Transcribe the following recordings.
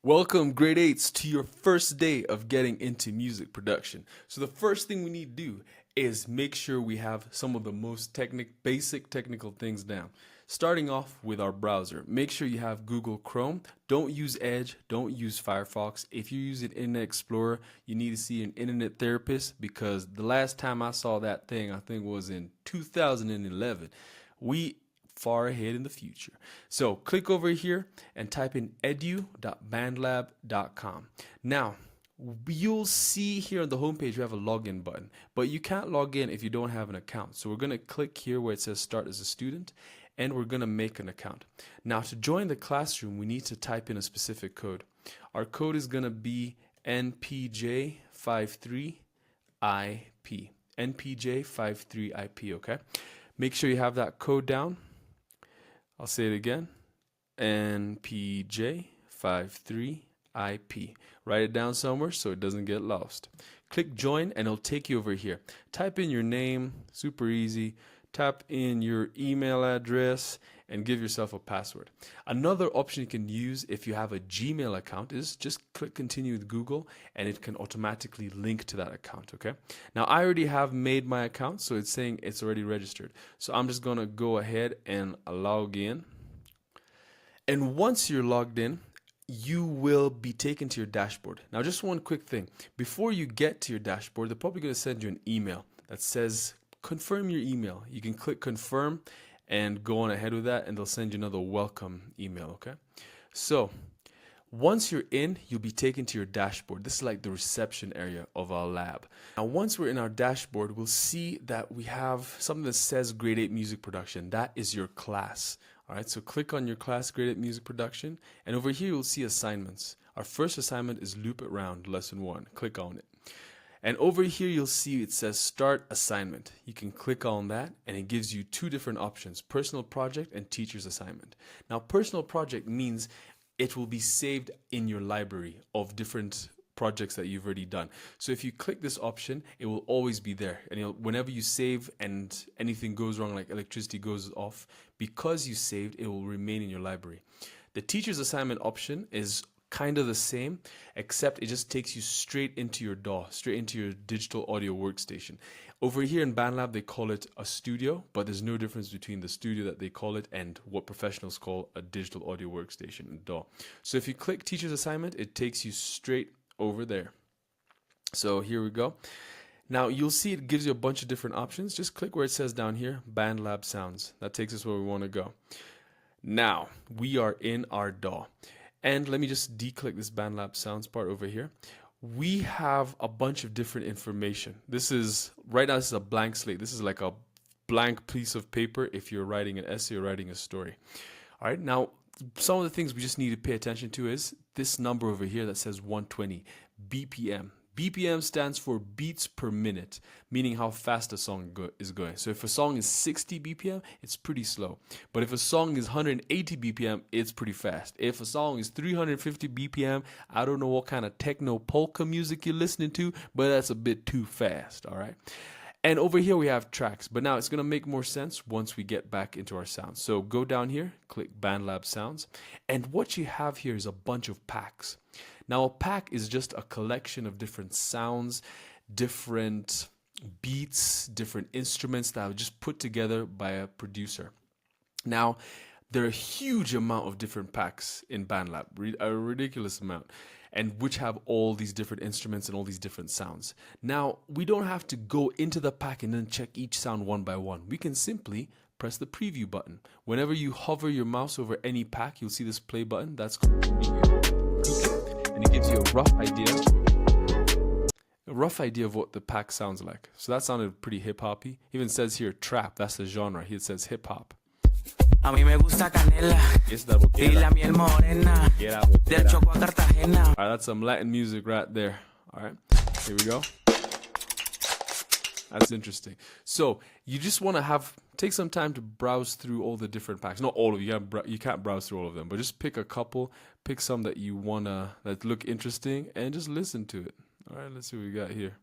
Welcome, grade 8s, to your first day of getting into music production. So the first thing we need to do is make sure we have some of the most basic technical things down. Starting off with our browser, make sure you have Google Chrome. Don't use Edge, don't use Firefox. If you use an Internet Explorer, you need to see an internet therapist, because the last time I saw that thing, I think was in 2011. We far ahead in the future. So click over here and type in edu.bandlab.com. Now, you'll see here on the homepage we have a login button, but you can't log in if you don't have an account. So we're going to click here where it says start as a student, and we're going to make an account. Now, to join the classroom, we need to type in a specific code. Our code is going to be NPJ53IP. NPJ53IP, okay? Make sure you have that code down. I'll say it again, NPJ53IP. Write it down somewhere so it doesn't get lost. Click join and it'll take you over here. Type in your name, super easy. Type in your email address and give yourself a password. Another option you can use if you have a Gmail account is just click continue with Google and it can automatically link to that account, okay? Now I already have made my account, so it's saying it's already registered. So I'm just gonna go ahead and log in. And once you're logged in, you will be taken to your dashboard. Now just one quick thing. Before you get to your dashboard, they're probably gonna send you an email that says confirm your email. You can click confirm and go on ahead with that, and they'll send you another welcome email, okay? So once you're in, you'll be taken to your dashboard. This is like the reception area of our lab. Now once we're in our dashboard, we'll see that we have something that says grade 8 music production. That is your class. All right, so click on your class, grade 8 music production, and over here you'll see assignments. Our first assignment is loop it round, lesson 1. Click on it. And over here you'll see it says start assignment. You can click on that and it gives you two different options, personal project and teacher's assignment. Now personal project means it will be saved in your library of different projects that you've already done. So if you click this option, it will always be there. And whenever you save and anything goes wrong, like electricity goes off, because you saved, it will remain in your library. The teacher's assignment option is kind of the same, except it just takes you straight into your DAW, straight into your digital audio workstation. Over here in BandLab, they call it a studio, but there's no difference between the studio that they call it and what professionals call a digital audio workstation in DAW. So if you click teacher's assignment, it takes you straight over there. So here we go. Now you'll see it gives you a bunch of different options. Just click where it says down here, BandLab Sounds. That takes us where we want to go. Now we are in our DAW. And let me just declick this BandLab Sounds part over here. We have a bunch of different information. This is, right now this is a blank slate. This is like a blank piece of paper if you're writing an essay or writing a story. All right, now some of the things we just need to pay attention to is this number over here that says 120, BPM. BPM stands for beats per minute, meaning how fast a song is going. So if a song is 60 BPM, it's pretty slow. But if a song is 180 BPM, it's pretty fast. If a song is 350 BPM, I don't know what kind of techno polka music you're listening to, but that's a bit too fast, all right? And over here we have tracks, but now it's going to make more sense once we get back into our sounds. So go down here, click BandLab Sounds, and what you have here is a bunch of packs. Now a pack is just a collection of different sounds, different beats, different instruments that are just put together by a producer. Now there are a huge amount of different packs in BandLab, a ridiculous amount, and which have all these different instruments and all these different sounds. Now we don't have to go into the pack and then check each sound one by one. We can simply press the preview button. Whenever you hover your mouse over any pack, you'll see this play button. That's called preview. And it gives you a rough idea of what the pack sounds like. So that sounded pretty hip-hoppy. Even says here trap, that's the genre. Here it says hip-hop. A mí me gusta canela y la miel morena del Choco a Cartagena. All right, that's some Latin music right there. All right, here we go. That's interesting. So you just want to take some time to browse through all the different packs. Not all of you, you can't browse through all of them, but just pick a couple, pick some that you wanna that look interesting, and just listen to it. All right, let's see what we got here.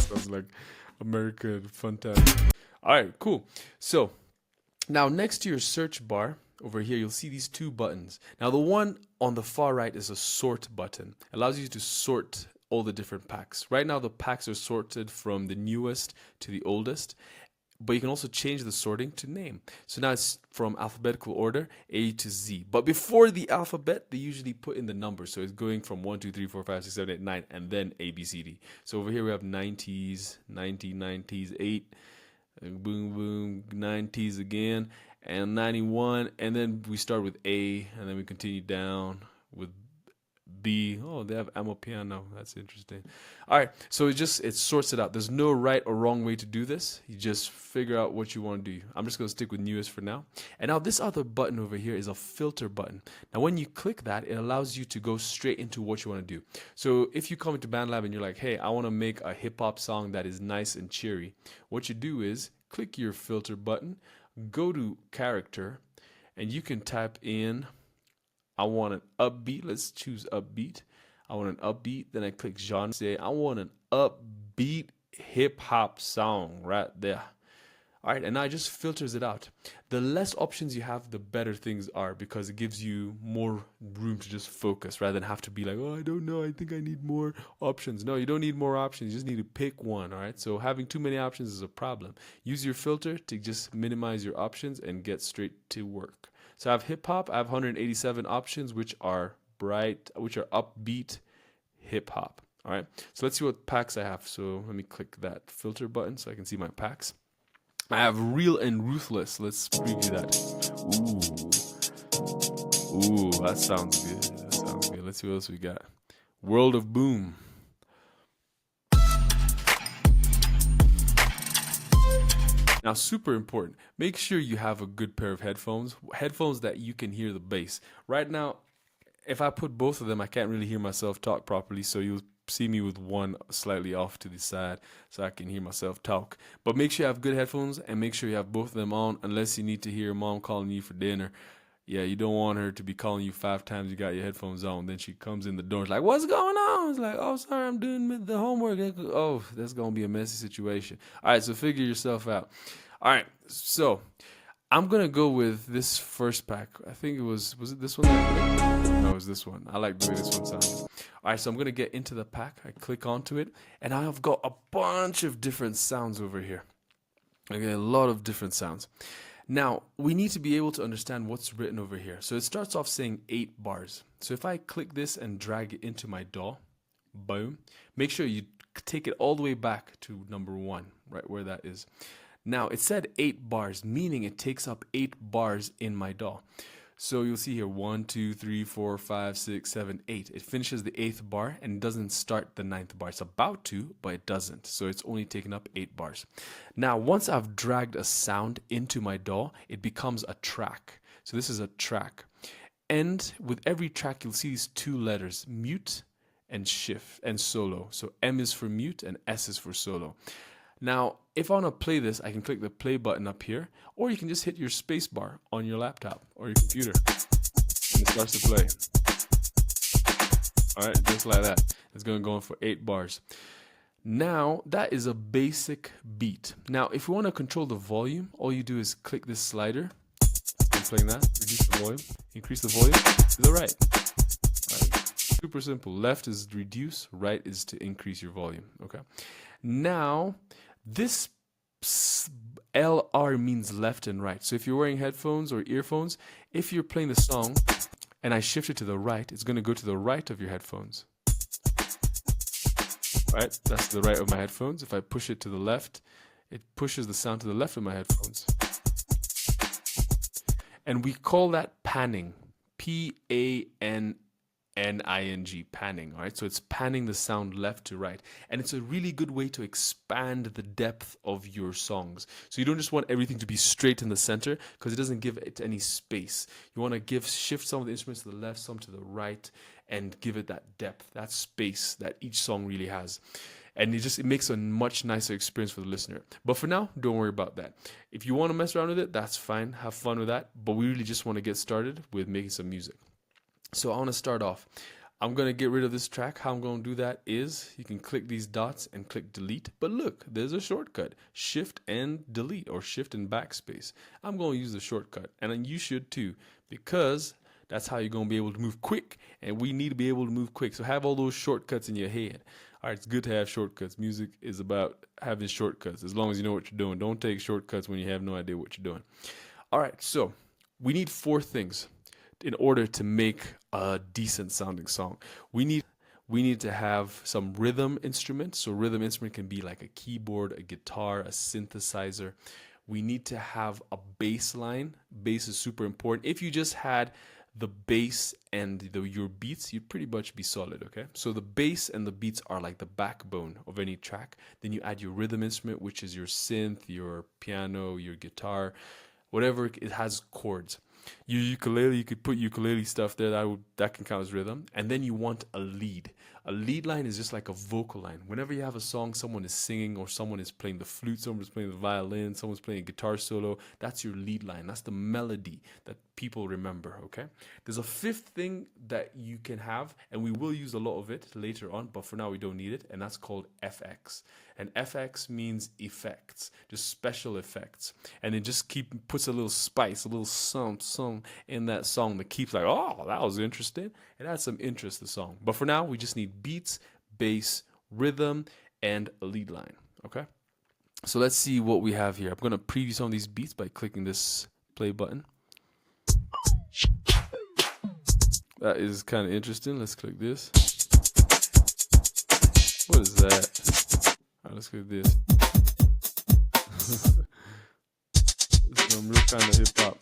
Sounds like American fun time. All right, cool. So now next to your search bar, over here, you'll see these two buttons. Now, the one on the far right is a sort button. It allows you to sort all the different packs. Right now, the packs are sorted from the newest to the oldest, but you can also change the sorting to name. So now it's from alphabetical order, A to Z. But before the alphabet, they usually put in the numbers. So it's going from 1, 2, 3, 4, 5, 6, 7, 8, 9, and then A, B, C, D. So over here we have 90s, 90s, 8, boom, boom, 90s again, and 91. And then we start with A, and then we continue down with B. Oh, they have Amapiano. That's interesting. All right, so it sorts it out. There's no right or wrong way to do this. You just figure out what you want to do. I'm just going to stick with newest for now. And now this other button over here is a filter button. Now when you click that, it allows you to go straight into what you want to do. So if you come into BandLab and you're like, hey, I want to make a hip hop song that is nice and cheery, what you do is click your filter button, go to character, and you can type in, I want an upbeat. Let's choose upbeat. I want an upbeat. Then I click genre. Say, I want an upbeat hip hop song right there. All right, and now it just filters it out. The less options you have, the better things are, because it gives you more room to just focus rather than have to be like, oh, I don't know, I think I need more options. No, you don't need more options. You just need to pick one. All right, so having too many options is a problem. Use your filter to just minimize your options and get straight to work. So I have hip hop. I have 187 options, which are upbeat hip hop. All right. So let's see what packs I have. So let me click that filter button so I can see my packs. I have real and ruthless. Let's preview that. Ooh, that sounds good. Let's see what else we got. World of Boom. Now, super important, make sure you have a good pair of headphones that you can hear the bass. Right now, if I put both of them, I can't really hear myself talk properly, so you'll see me with one slightly off to the side so I can hear myself talk. But make sure you have good headphones and make sure you have both of them on, unless you need to hear mom calling you for dinner. Yeah, you don't want her to be calling you 5 times you got your headphones on. Then she comes in the door. It's like, what's going on? It's like, oh, sorry, I'm doing the homework. Oh, that's going to be a messy situation. All right, so figure yourself out. All right, so I'm going to go with this first pack. I think was it this one? No, it was this one. I like the way this one sounds. All right, so I'm going to get into the pack. I click onto it, and I've got a bunch of different sounds over here. Okay, a lot of different sounds. Now, we need to be able to understand what's written over here. So it starts off saying 8 bars. So if I click this and drag it into my DAW, boom, make sure you take it all the way back to number 1, right where that is. Now, it said 8 bars, meaning it takes up 8 bars in my DAW. So you'll see here 1, 2, 3, 4, 5, 6, 7, 8. It finishes the 8th bar and doesn't start the 9th bar. It's about to, but it doesn't. So it's only taking up 8 bars. Now, once I've dragged a sound into my DAW, it becomes a track. So this is a track. And with every track, you'll see these 2 letters, mute and shift and solo. So M is for mute and S is for solo. Now, if I want to play this, I can click the play button up here, or you can just hit your space bar on your laptop or your computer, and it starts to play. All right, just like that. It's going to go on for 8 bars. Now, that is a basic beat. Now, if you want to control the volume, all you do is click this slider. I'm playing that. Reduce the volume. Increase the volume to the right. All right. Super simple. Left is reduce. Right is to increase your volume. Okay. Now, this LR means left and right. So if you're wearing headphones or earphones, if you're playing the song and I shift it to the right, it's going to go to the right of your headphones. Right? That's the right of my headphones. If I push it to the left, it pushes the sound to the left of my headphones. And we call that panning. P-A-N-N-I-N-G, panning. All right, so it's panning the sound left to right, and it's a really good way to expand the depth of your songs. So you don't just want everything to be straight in the center, because it doesn't give it any space. You want to shift some of the instruments to the left, some to the right, and give it that depth, that space that each song really has. And it makes a much nicer experience for the listener. But for now, don't worry about that. If you want to mess around with it, that's fine. Have fun with that. But we really just want to get started with making some music. So I want to start off. I'm going to get rid of this track. How I'm going to do that is you can click these dots and click delete. But look, there's a shortcut, shift and delete or shift and backspace. I'm going to use the shortcut, and then you should too, because that's how you're going to be able to move quick, and we need to be able to move quick. So have all those shortcuts in your head. All right, it's good to have shortcuts. Music is about having shortcuts as long as you know what you're doing. Don't take shortcuts when you have no idea what you're doing. All right, so we need 4 things in order to make a decent sounding song. We need to have some rhythm instruments. So rhythm instrument can be like a keyboard, a guitar, a synthesizer. We need to have a bass line. Bass is super important. If you just had the bass and your beats, you'd pretty much be solid, okay? So the bass and the beats are like the backbone of any track. Then you add your rhythm instrument, which is your synth, your piano, your guitar, whatever it has chords. Your ukulele, you could put ukulele stuff there, that can count as rhythm. And then you want a lead. A lead line is just like a vocal line. Whenever you have a song, someone is singing or someone is playing the flute, someone is playing the violin, someone's playing a guitar solo, that's your lead line. That's the melody that people remember, okay? There's a 5th thing that you can have, and we will use a lot of it later on, but for now we don't need it, and that's called FX. And FX means effects, just special effects. And it just puts a little spice, a little something in that song that keeps like, oh, that was interesting. It adds some interest to the song. But for now, we just need beats, bass, rhythm, and a lead line, okay? So let's see what we have here. I'm going to preview some of these beats by clicking this play button. That is kind of interesting. Let's click this. What is that? All right, let's click this. This is some real kind of hip hop.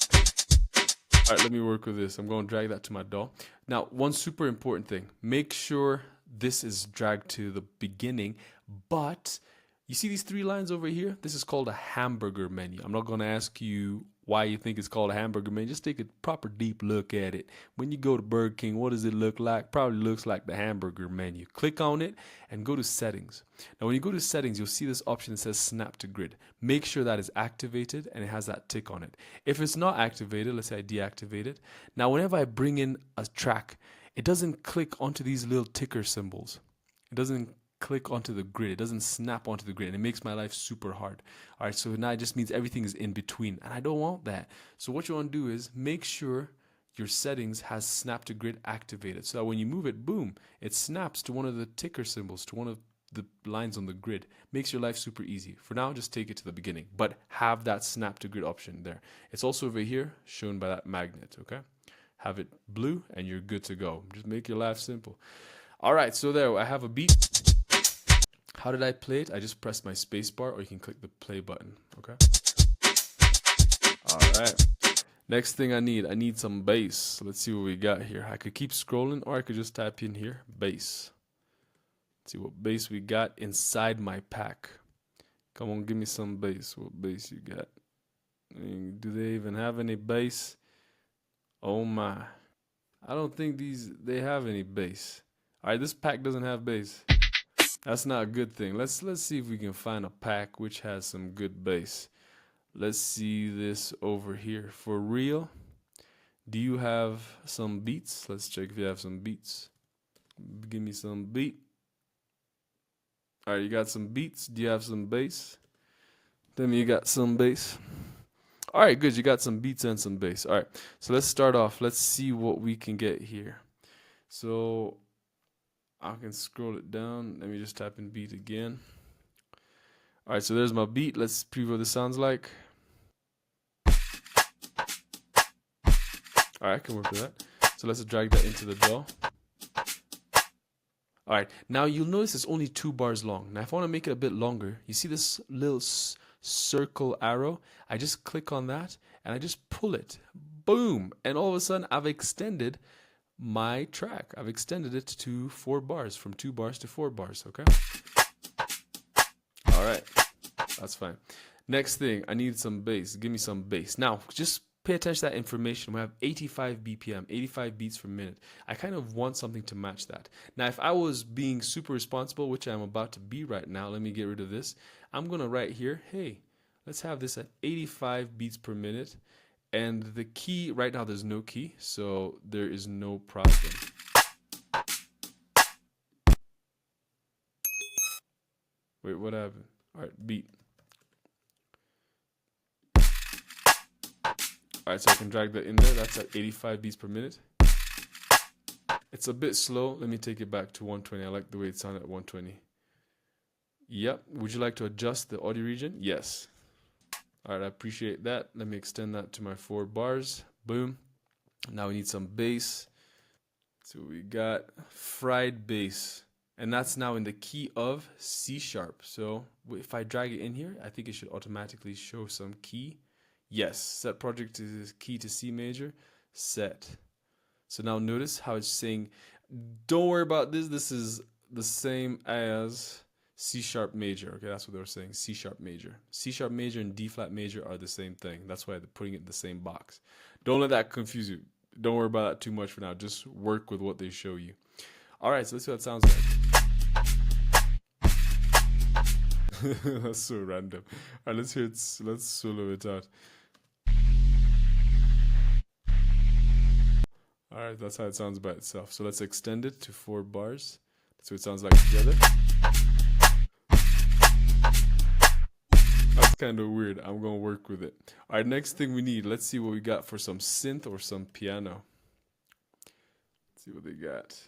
All right, let me work with this. I'm going to drag that to my DAW. Now, one super important thing. Make sure this is dragged to the beginning, but you see these 3 lines over here? This is called a hamburger menu. I'm not going to ask you why you think it's called a hamburger menu. Just take a proper deep look at it. When you go to Burger King, what does it look like? Probably looks like the hamburger menu. Click on it and go to settings. Now when you go to settings, you'll see this option that says snap to grid. Make sure that is activated and it has that tick on it. If it's not activated, let's say I deactivate it. Now whenever I bring in a track, it doesn't click onto these little ticker symbols. It doesn't click onto the grid. It doesn't snap onto the grid, and it makes my life super hard. All right, so now it just means everything is in between, and I don't want that. So what you want to do is make sure your settings has snap to grid activated, so that when you move it, boom, it snaps to one of the ticker symbols, to one of the lines on the grid. Makes your life super easy. For now, just take it to the beginning, but have that snap to grid option there. It's also over here, shown by that magnet, okay? Have it blue, and you're good to go. Just make your life simple. All right, so there, I have a beat. How did I play it? I just pressed my space bar, or you can click the play button, okay? All right. Next thing I need some bass. Let's see what we got here. I could keep scrolling, or I could just type in here, bass. Let's see what bass we got inside my pack. Come on, give me some bass. What bass you got? Do they even have any bass? Oh my. I don't think they have any bass. All right, this pack doesn't have bass. That's not a good thing. Let's see if we can find a pack which has some good bass. Let's see this over here. For real, do you have some beats? Let's check if you have some beats. Give me some beat. All right, you got some beats. Do you have some bass? Tell me you got some bass. All right, good. You got some beats and some bass. All right, so let's start off. Let's see what we can get here. So I can scroll it down. Let me just type in beat again. All right, so there's my beat. Let's preview what this sounds like. All right, I can work with that. So let's drag that into the DAW. All right, now you'll notice it's only 2 bars long. Now if I want to make it a bit longer, you see this little circle arrow? I just click on that and I just pull it. Boom! And all of a sudden I've extended my track. I've extended it to 4 bars, from 2 bars to 4 bars, okay? All right, that's fine. Next thing, I need some bass. Give me some bass. Now, just pay attention to that information. We have 85 BPM, 85 beats per minute. I kind of want something to match that. Now, if I was being super responsible, which I'm about to be right now, let me get rid of this. I'm going to write here, hey, let's have this at 85 beats per minute. And the key, right now there's no key, so there is no problem. Wait, what happened? All right, beat. All right, so I can drag that in there. That's at 85 beats per minute. It's a bit slow. Let me take it back to 120. I like the way it sounded at 120. Yep. Would you like to adjust the audio region? Yes. All right, I appreciate that. Let me extend that to my 4 bars. Boom. Now we need some bass. So we got fried bass. And that's now in the key of C sharp. So if I drag it in here, I think it should automatically show some key. Yes, set project is key to C major. Set. So now notice how it's saying, don't worry about this. This is the same as C sharp major. Okay, that's what they were saying. C sharp major. C sharp major and D flat major are the same thing. That's why they're putting it in the same box. Don't let that confuse you. Don't worry about that too much for now. Just work with what they show you. All right, so let's see what it sounds like. That's so random. All right, let's hear it. Let's solo it out. All right, that's how it sounds by itself. So let's extend it to 4 bars. That's what it sounds like together. That's kind of weird. I'm going to work with it. All right, next thing we need, let's see what we got for some synth or some piano. Let's see what they got.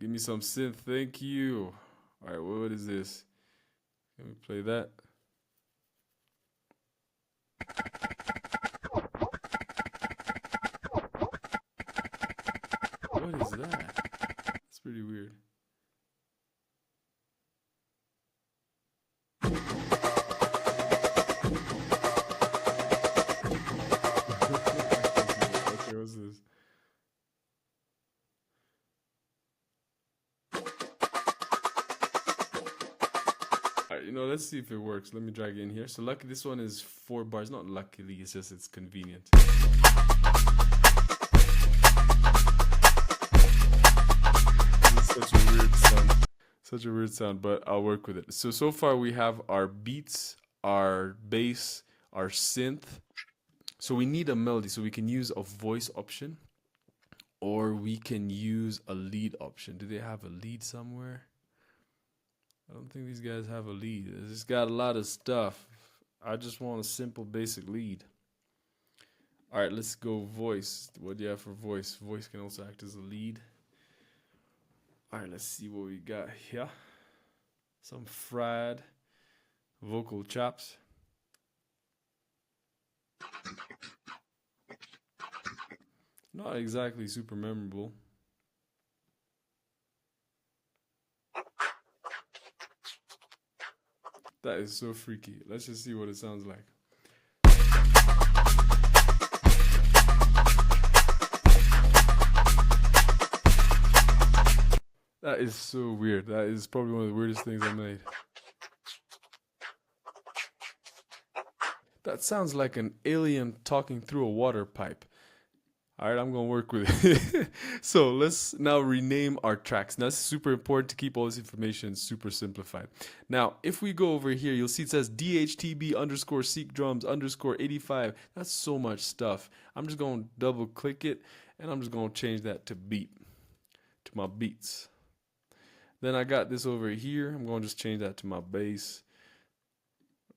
Give me some synth. Thank you. All right, what is this? Can we play that? What is that? It's pretty weird. Okay, what's this? Alright, let's see if it works. Let me drag it in here. So lucky this one is 4 bars. Not luckily, it's just it's convenient. Such a weird sound. Such a weird sound, but I'll work with it. So far we have our beats, our bass, our synth. So we need a melody, so we can use a voice option or we can use a lead option. Do they have a lead somewhere? I don't think these guys have a lead. It's just got a lot of stuff. I just want a simple basic lead. All right, let's go voice. What do you have for voice? Voice can also act as a lead. All right, let's see what we got here. Some fried vocal chops. Not exactly super memorable. That is so freaky. Let's just see what it sounds like. That is so weird. That is probably one of the weirdest things I made. That sounds like an alien talking through a water pipe. All right, I'm going to work with it. So let's now rename our tracks. Now, this is super important to keep all this information super simplified. Now, if we go over here, you'll see it says DHTB_SeekDrums_85. That's so much stuff. I'm just going to double click it and I'm just going to change that to beat, to my beats. Then I got this over here. I'm going to just change that to my bass.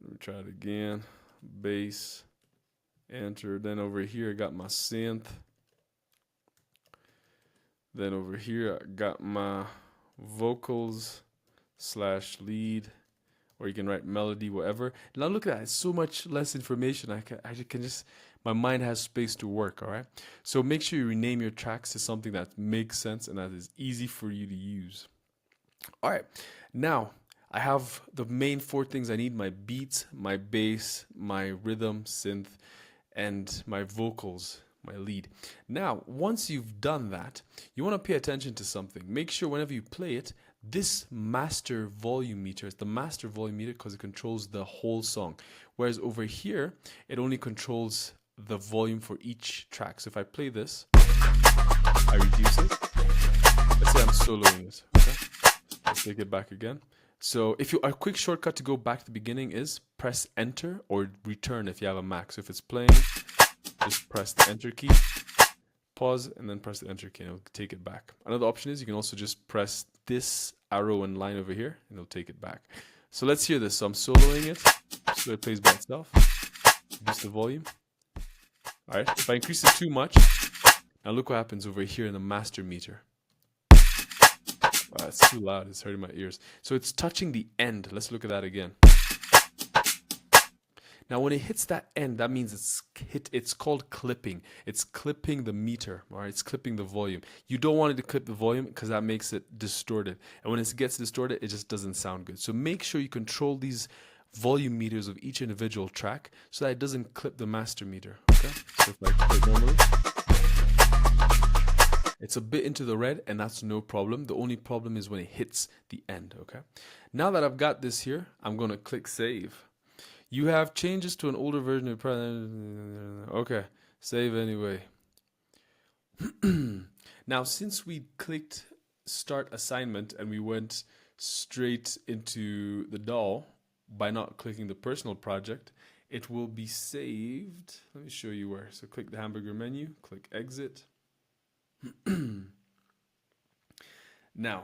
Let me try it again. Bass. Enter. Then over here I got my synth. Then over here I got my vocals / lead, or you can write melody, whatever. Now look at that, it's so much less information. I can just, my mind has space to work, all right? So make sure you rename your tracks to something that makes sense and that is easy for you to use. All right, now I have the main 4 things I need: my beats, my bass, my rhythm, synth, and my vocals, my lead. Now, once you've done that, you want to pay attention to something. Make sure whenever you play it, this master volume meter is the master volume meter because it controls the whole song. Whereas over here, it only controls the volume for each track. So if I play this, I reduce it. Let's say I'm soloing this. Okay? Let's take it back again. So if a quick shortcut to go back to the beginning is press enter or return if you have a Mac. So if it's playing, just press the enter key, pause, and then press the enter key and it'll take it back. Another option is you can also just press this arrow and line over here and it'll take it back. So let's hear this. So I'm soloing it, so it plays by itself. Reduce the volume. All right, if I increase it too much, now look what happens over here in the master meter. Wow, it's too loud, it's hurting my ears. So it's touching the end. Let's look at that again. Now when it hits that end, that means it's called clipping. It's clipping the meter, all right? It's clipping the volume. You don't want it to clip the volume because that makes it distorted. And when it gets distorted, it just doesn't sound good. So make sure you control these volume meters of each individual track so that it doesn't clip the master meter, okay? So if I play normally, it's a bit into the red, and that's no problem. The only problem is when it hits the end, okay? Now that I've got this here, I'm gonna click save. You have changes to an older version of okay, save anyway. Now, since we clicked start assignment and we went straight into the DAW by not clicking the personal project, it will be saved. Let me show you where. So click the hamburger menu, click exit. Now,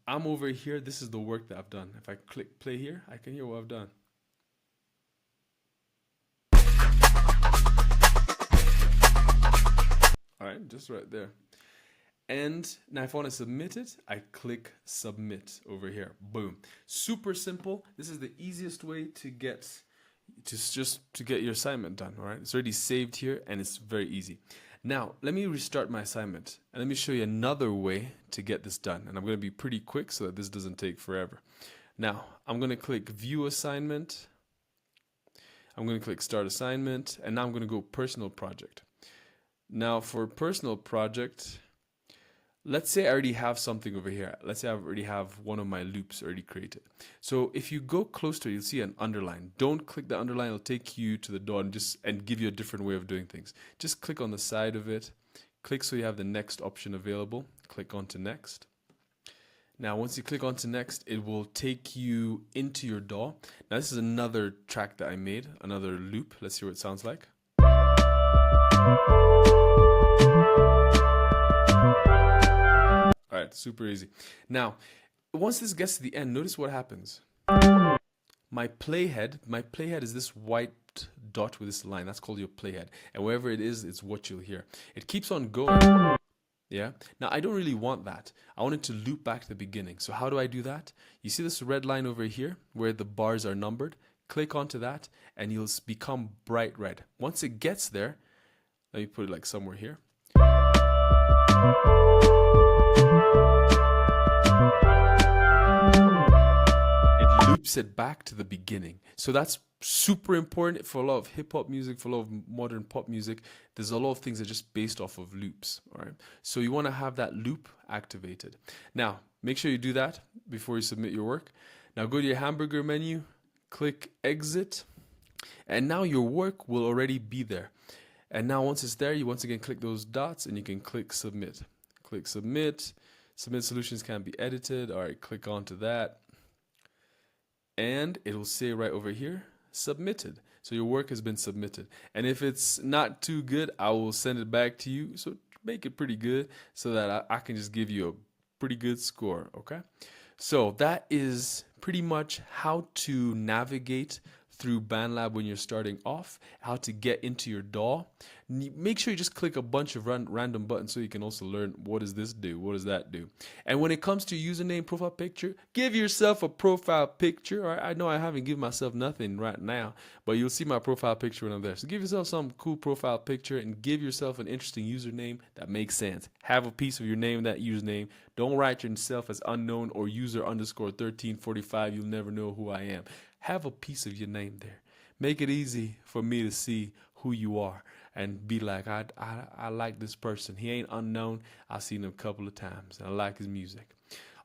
I'm over here. This is the work that I've done. If I click play here, I can hear what I've done. All right, just right there. And now if I want to submit it, I click submit over here. Boom. Super simple. This is the easiest way to get your assignment done, all right? It's already saved here and it's very easy. Now, let me restart my assignment and let me show you another way to get this done. And I'm going to be pretty quick so that this doesn't take forever. Now, I'm going to click view assignment. I'm going to click start assignment, and now I'm going to go personal project. Now for personal project, let's say I already have something over here. Let's say I already have one of my loops already created. So if you go close to it, you'll see an underline. Don't click the underline, it'll take you to the DAW and give you a different way of doing things. Just click on the side of it, click so you have the next option available, click onto next. Now once you click onto next, it will take you into your DAW. Now this is another track that I made, another loop. Let's see what it sounds like. All right, super easy. Now, once this gets to the end, notice what happens. My playhead is this white dot with this line. That's called your playhead. And wherever it is, it's what you'll hear. It keeps on going. Yeah. Now, I don't really want that. I want it to loop back to the beginning. So how do I do that? You see this red line over here where the bars are numbered? Click onto that and you'll become bright red. Once it gets there, let me put it like somewhere here. It loops it back to the beginning. So that's super important for a lot of hip hop music, for a lot of modern pop music. There's a lot of things that are just based off of loops. All right. So you want to have that loop activated. Now, make sure you do that before you submit your work. Now go to your hamburger menu, click exit, and now your work will already be there. And now once it's there, you once again click those dots and you can click submit. Click submit. Submit solutions can be edited. All right, click onto that. And it will say right over here, submitted. So your work has been submitted. And if it's not too good, I will send it back to you. So make it pretty good so that I can just give you a pretty good score, okay? So that is pretty much how to navigate through BandLab when you're starting off, how to get into your DAW. Make sure you just click a bunch of random buttons so you can also learn what does this do, what does that do. And when it comes to username, profile picture, give yourself a profile picture. I know I haven't given myself nothing right now, but you'll see my profile picture when I'm there. So give yourself some cool profile picture and give yourself an interesting username that makes sense. Have a piece of your name in that username. Don't write yourself as unknown or user_1345. You'll never know who I am. Have a piece of your name there. Make it easy for me to see who you are and be like, I like this person. He ain't unknown. I've seen him a couple of times and I like his music.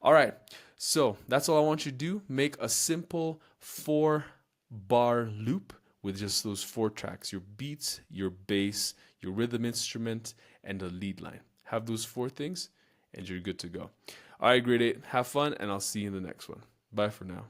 All right. So that's all I want you to do. Make a simple 4-bar loop with just those 4 tracks, your beats, your bass, your rhythm instrument, and the lead line. Have those 4 things and you're good to go. All right, grade 8. Have fun and I'll see you in the next one. Bye for now.